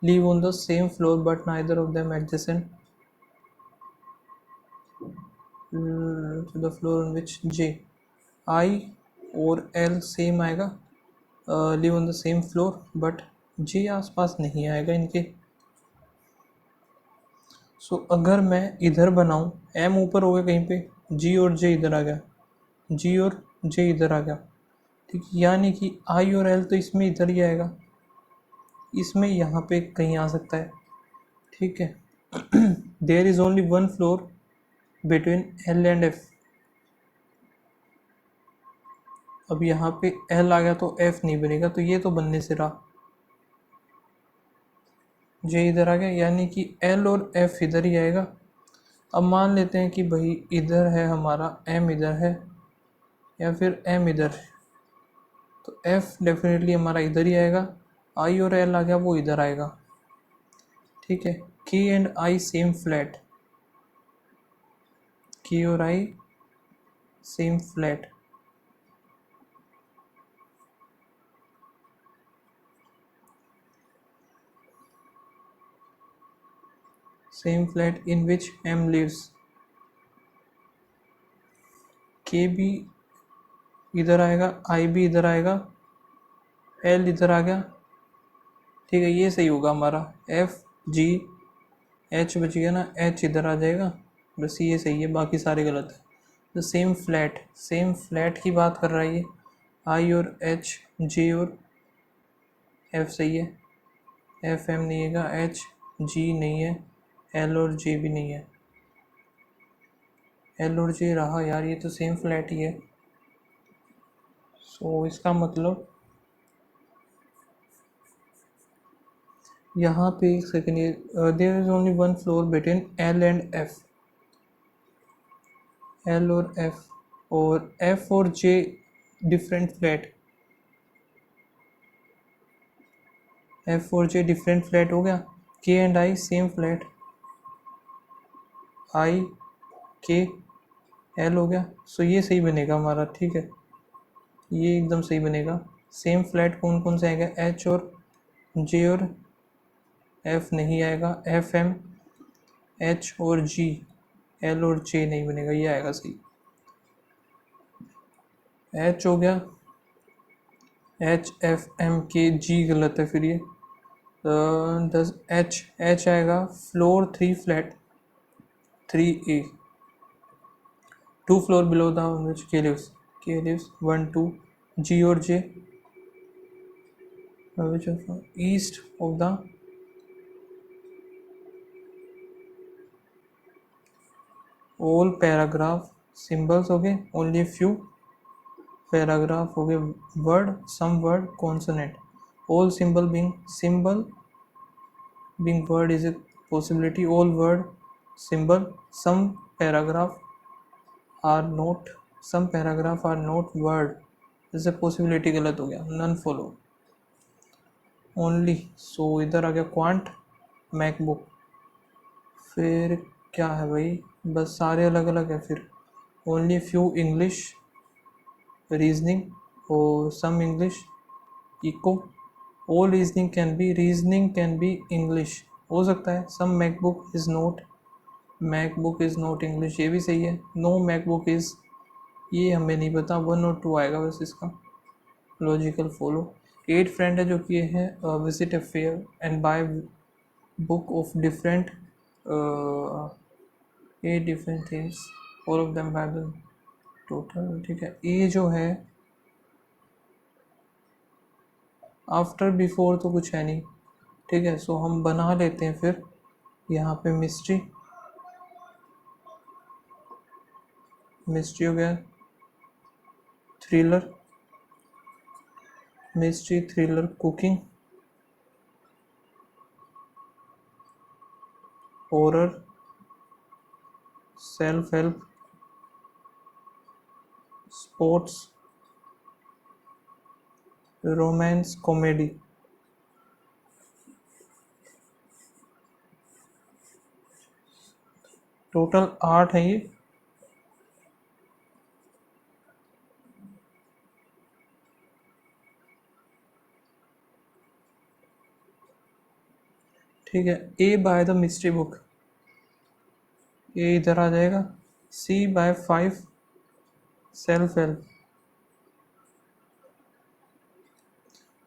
live on the same floor but neither of them adjacent to the floor on which J, I और L सेम आएगा, live on the same floor, but J आसपास नहीं आएगा इनके। सो अगर मैं इधर बनाऊं, M ऊपर हो गया कहीं पे, G और J इधर आ गया, G और J इधर आ गया, ठीक, यानी कि I और L तो इसमें इधर ही आएगा, इसमें यहाँ पे कहीं आ सकता है, ठीक है। There is only 1 floor between L and F, अब यहाँ पे L आ गया तो F नहीं बनेगा, तो ये तो बनने से रहा, J इधर आ गया, यानी कि L और F इधर ही आएगा। अब मान लेते हैं कि भाई इधर है हमारा, M इधर है या फिर M इधर है, तो F डेफिनेटली हमारा इधर ही आएगा, I और L आ गया वो इधर आएगा, ठीक है। K and I same flat, K और I same flat, same flat in which M lives, K भी इधर आएगा, आई भी इधर आएगा, एल इधर आ गया, ठीक है, ये सही होगा हमारा। एफ जी एच बच गया ना, एच इधर आ जाएगा, बस ये सही है, बाकी सारे गलत है। The same flat, same flat की बात कर रहा है ये, आई और एच, जे और एफ सही है, एफ एम नहीं है, एच जी नहीं है, एल और जे भी नहीं है, एल और जे रहा यार, ये तो सेम फ्लैट ही है। सो इसका मतलब यहाँ पे एक second, there is only one floor between L and F, L और एफ और जे डिफरेंट फ्लैट, एफ और जे डिफरेंट फ्लैट हो गया, के एंड आई सेम फ्लैट, आई के एल हो गया, सो ये सही बनेगा हमारा, ठीक है, ये एकदम सही बनेगा। सेम फ्लैट कौन कौन से आएगा, एच और जे और एफ नहीं आएगा, एफ एम एच और जी, एल और जे नहीं बनेगा, ये आएगा सही। एच हो गया, एच एफ एम के, जी गलत है फिर ये, दस एच, एच आएगा floor 3 flat 3A, 2 floor below the which K lives 1 2, G और J which east of the, all paragraph symbols हो गए, ओनली फ्यू पैराग्राफ हो गए, word some word consonant, all symbol being word is a possibility, all word symbol, some paragraph are not, some paragraph are not word जैसे possibility गलत हो गया, none follow, only, सो इधर आ गया क्वांट मैकबुक, फिर क्या है भाई, बस सारे अलग अलग है फिर, ओनली फ्यू इंग्लिश रीजनिंग और some English eco, all reasoning can be English हो सकता है, some MacBook is not English, ये भी सही है, नो मैकबुक इज़, ये हमें नहीं पता, 1 और 2 आएगा बस इसका, लॉजिकल फॉलो। 8 फ्रेंड है जो कि है visit a fair and buy book of different 8 different things, all of them Bible total, ठीक है, ये जो है आफ्टर बिफोर तो कुछ है नहीं, ठीक है, सो हम बना लेते हैं फिर यहाँ पे मिस्ट्री हो गया, thriller cooking, horror, self help, sports, romance, comedy, total 8 है ये, ठीक है। A buy the mystery book, ये इधर आ जाएगा, C buy 5 self help,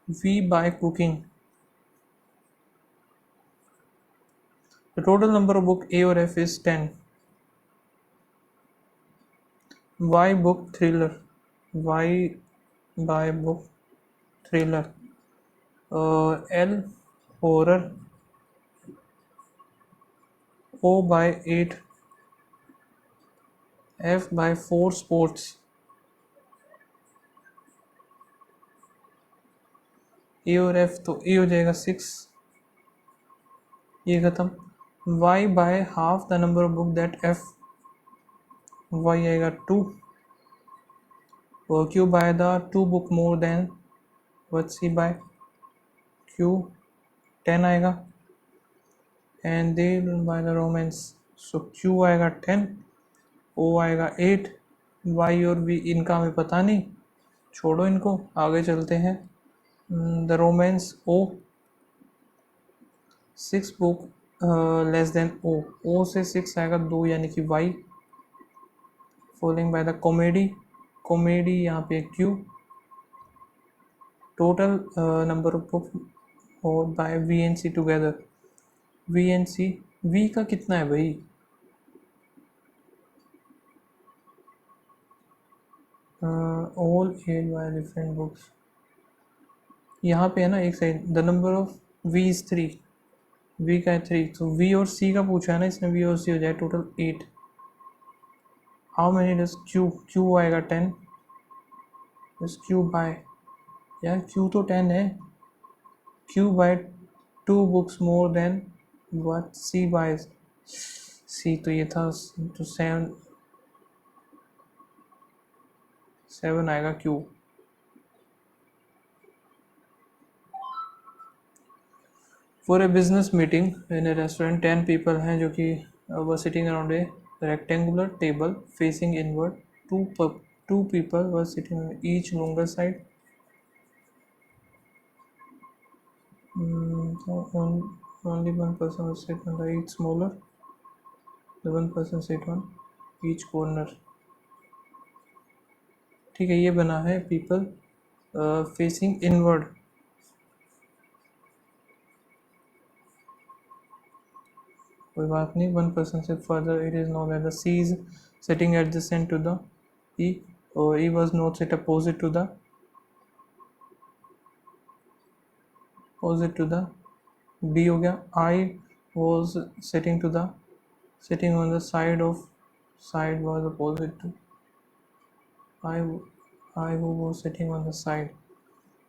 V buy cooking, the total number of book A और F is 10, Y book thriller, Y buy book thriller, L horror, O buy 8, F buy 4 sports, A और F तो A हो जाएगा 6, ये खत्म, Y by half the number of book that F, Y आएगा 2, और Q by the 2 book more than what C by Q 10 आएगा, and they by the romance, so Q आएगा 10, ओ आएगा 8, वाई और वी इनका हमें पता नहीं, छोड़ो इनको, आगे चलते हैं। The romance O 6 book less than O, O से 6 आएगा 2 यानी कि Y, following by the comedy, comedy यहाँ पे Q, total number of book और buy V and C together, V and C, V का कितना है भाई, all as buy different books, यहाँ पे है ना एक side, the number of V is 3, V का है 3, तो वी और सी का पूछा है ना इसने, वी और सी हो जाए total 8, how many does Q, Q आएगा 10, डज क्यू बाय, यार क्यू तो 10 है, Q buy 2 books more than what C buys, C तो ये था तो 7 आएगा Q. For a business meeting in a restaurant 10 people हैं जो कि were sitting around a rectangular table facing inward, two people were sitting on each longer side, only one person will sit on the each smaller, the one person sit on each corner। ठीक है, ये बना है people facing inward, कोई बात नहीं, one person से further it is know that the C is sitting adjacent to the E, और E was not sit opposite to the B हो गया, I was sitting to the sitting on the side of, side was opposite to I, I who was sitting on the side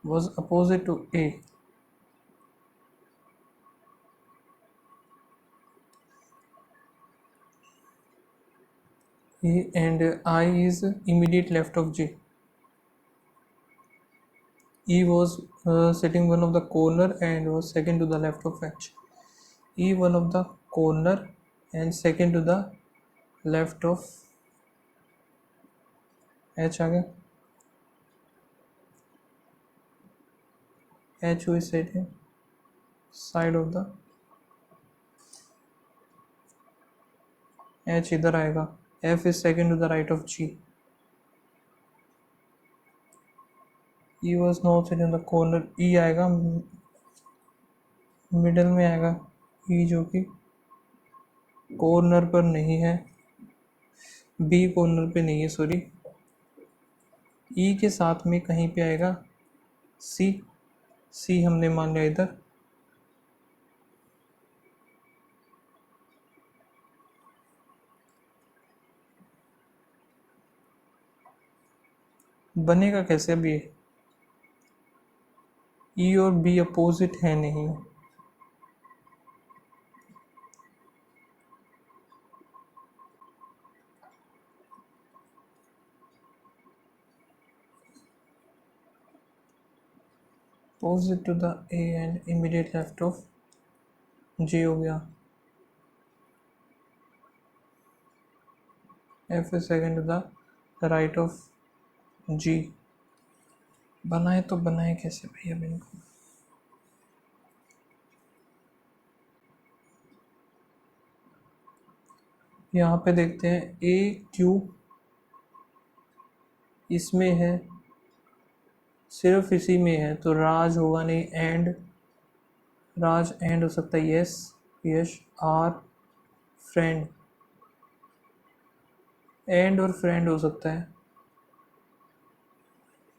was opposite to A, and I is immediate left of J, E was sitting one of the corner and was second to the left of H, E one of the corner and second to the left of H आ गया, H who is sitting side of the, H इधर आएगा, F is second to the right of G, E was not sitting in the corner, E आएगा middle में आएगा, E जो कि corner पर नहीं है, बी कॉर्नर पे नहीं है सॉरी, ई के साथ में कहीं पे आएगा सी, सी हमने मान लिया इधर, बनेगा कैसे अब ये, ई और बी अपोजिट है नहीं, opposite to the A and immediate left of G हो गया, F is second to the right of G, बनाए तो बनाए कैसे भैया इनको, यहाँ पे देखते हैं ए क्यू इसमें है, सिर्फ इसी में है तो राज होगा नहीं, एंड राज एंड हो सकता है, yes Yash are friend, and और फ्रेंड हो सकता है,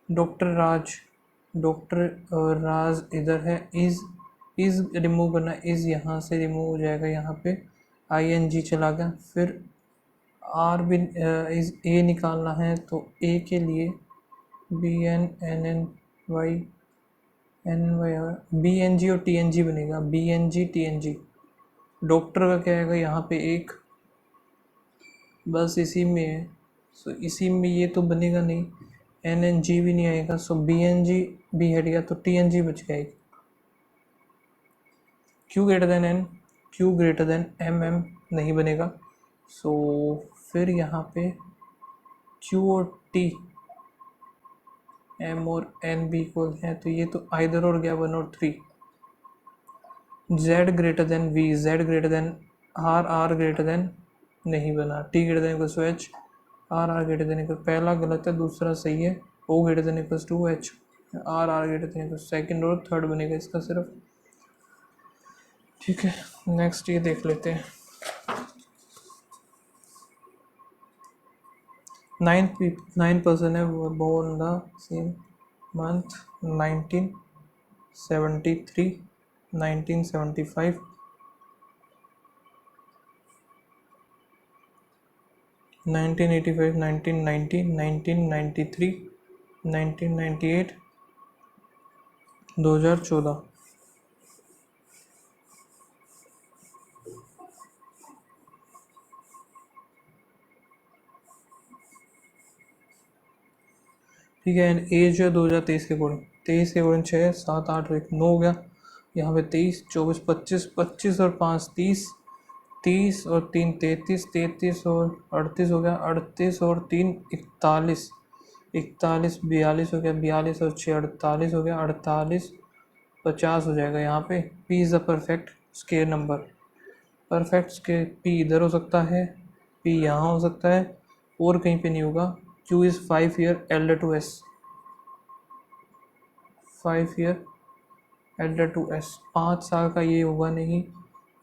डॉक्टर राज, डॉक्टर राज इधर है, इज रिमूव करना, इज यहाँ से रिमूव हो जाएगा, यहाँ पे आई एन जी चला गया, फिर आर भी इज ए निकालना है तो ए के लिए B N N N Y B N G और टी एन जी बनेगा, B N G T N G, doctor का क्या आएगा यहाँ पे एक, बस इसी में है, सो इसी में ये तो बनेगा नहीं, एन एन जी भी नहीं आएगा, सो बी एन जी भी हट गया तो टी एन जी बच गया, Q greater than N, Q greater than M M नहीं बनेगा, सो फिर यहाँ पे क्यू और टी, एम और एन भी इक्वल है तो ये तो आइदर और गया 1 और 3, z greater than v, z greater than r, r greater than नहीं बना, t greater than equals to h, r, r greater than equal, पहला गलत है दूसरा सही है, o greater than equals to h, r, r greater than equals, second और third बनेगा इसका सिर्फ। ठीक है, नेक्स्ट ये देख लेते हैं। 9 person है born the same month 1973, 1975, 1985, 1990, 1993, 1998, 2014। ठीक है, एंड एज जो है 2023 के अकॉर्डिंग, 23 के अकॉर्डिंग 6, 7, 8 और 1 9 हो गया, यहाँ पे 23, 24, 25, 25 और 5 30, 30 और 3 33, 33 और 38 हो गया, 38 और 3 41, 41 42 हो गया, 42 और 6 48 हो गया, 48 50 हो जाएगा। यहाँ पे P is the perfect square number, perfect square P इधर हो सकता है, P यहाँ हो सकता है और कहीं पे नहीं होगा। Q is 5 year elder to S, 5 year elder to S, 5 साल का ये होगा नहीं,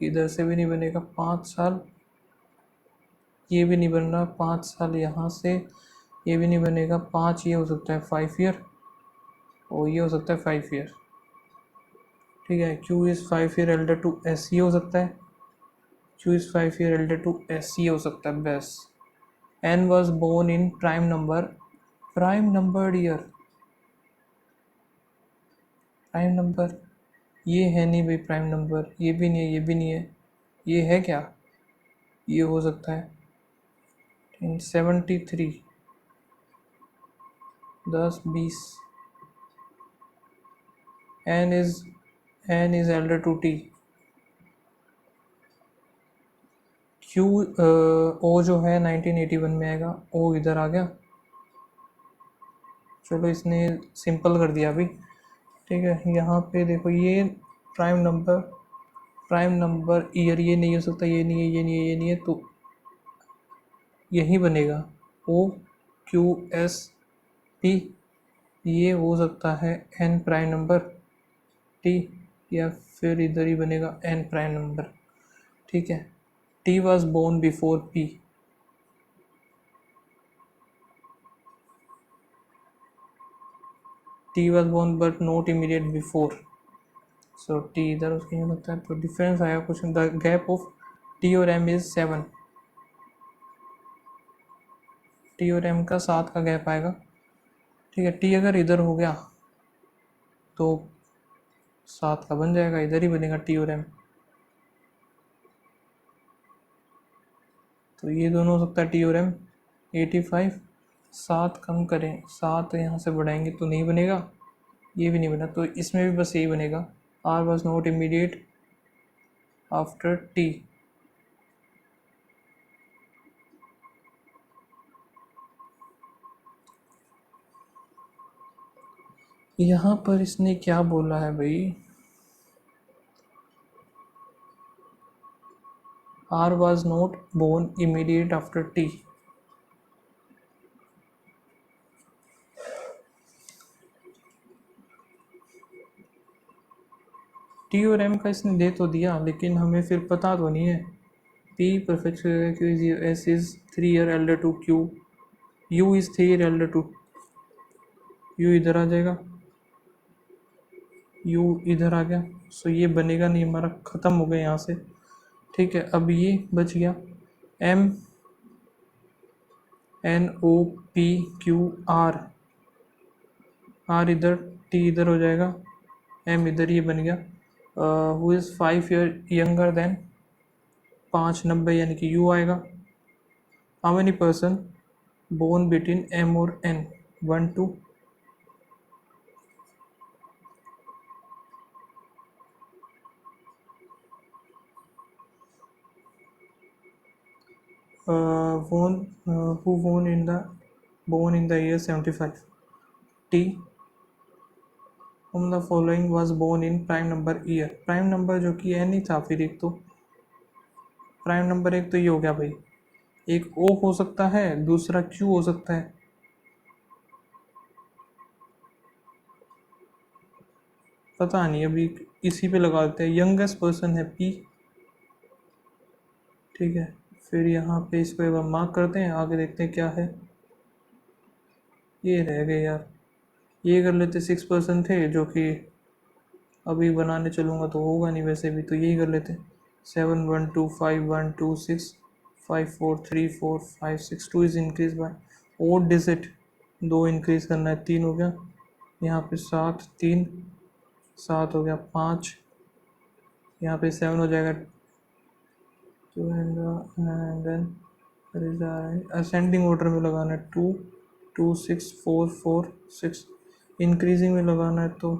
इधर से भी नहीं बनेगा 5 साल, ये भी नहीं बन रहा 5 साल, यहाँ से ये भी नहीं बनेगा 5, ये हो सकता है 5 ईयर और ये हो सकता है 5 ईयर। ठीक है, Q is 5 year elder to S, ये हो सकता है, Q is 5 year elder to S, ये हो सकता है बस। N was born in prime number, prime numbered year, prime number ये है नहीं भाई, प्राइम नंबर ये भी नहीं है, ये भी नहीं है, ये है क्या, ये हो सकता है 73, 10 20, N is elder to T, Q O जो है 1981 में आएगा, O इधर आ गया, चलो इसने सिंपल कर दिया अभी। ठीक है, यहाँ पे देखो ये प्राइम नंबर ईयर ये नहीं हो सकता, ये नहीं है, ये नहीं है, ये नहीं है, तो यही बनेगा O Q S P, ये हो सकता है N प्राइम नंबर T, या फिर इधर ही बनेगा N प्राइम नंबर। ठीक है, T was born before P, T was born but not immediate before, so T इधर उसके नहीं लगता है, तो डिफरेंस आया कुछ, द गैप ऑफ T और M इज 7, T और M का 7 का गैप आएगा। ठीक है, T अगर इधर हो गया तो 7 का बन जाएगा, इधर ही बनेगा T और M, तो ये दोनों हो सकता है T और M। 85, 7 कम करें, 7 यहाँ से बढ़ाएंगे तो नहीं बनेगा, ये भी नहीं बना, तो इसमें भी बस यही बनेगा, R was not immediate after T। यहाँ पर इसने क्या बोला है भाई, R was not born immediate after T, T और M का इसने दे तो दिया, लेकिन हमें फिर पता तो नहीं है। P perfect Q is S is 3 year elder to Q, U is 3 year elder to, U इधर आ जाएगा, U इधर आ गया, सो ये बनेगा नहीं, हमारा ख़त्म हो गया यहाँ से। ठीक है, अब ये बच गया M N O P Q R, R इधर, T इधर हो जाएगा, M इधर, ये बन गया। Who is 5 year younger than, 590 यानी कि U आएगा। How many person born between M और N, 1 2, who born in the year 75, T whom the following was born in prime number year. Prime number जो कि एन ही था, फिर एक तो प्राइम नंबर एक तो ये हो गया भाई, एक ओ हो सकता है, दूसरा क्यू हो सकता है। पता नहीं, अभी इसी पे लगा देते हैं। यंगेस्ट पर्सन है पी, ठीक है। फिर यहाँ पे इसको एक बार मार्क करते हैं, आगे देखते हैं क्या है। ये रह गए यार, ये कर लेते। 6% थे जो कि अभी बनाने चलूँगा तो होगा नहीं, वैसे भी तो यही कर लेते। 7 1 2 5 1 2 6 5 4 3 4 5 6 2 is increase by odd digit, 2 increase करना है, 3 हो गया। यहाँ पे 7 3 7 हो गया, 5 यहाँ पे 7 हो जाएगा 2 एंड देन असेंडिंग ऑर्डर में लगाना है 2 2 6 4 4 6, इंक्रीजिंग में लगाना है तो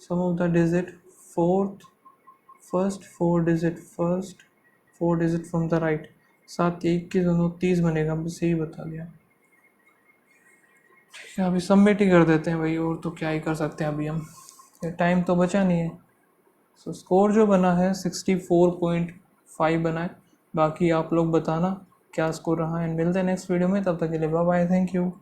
sum of the digit first 4 digit from the right. 7 1 के दोनों 30 बनेगा, बस यही बता दिया। ठीक है, अभी सबमिट ही कर देते हैं भाई, और तो क्या ही कर सकते हैं अभी हम, टाइम तो बचा नहीं है। सो स्कोर जो बना है 64.5 बना है। बाकी आप लोग बताना क्या स्कोर रहा है। मिलते हैं नेक्स्ट वीडियो में, तब तक के लिए बाय बाय, थैंक यू।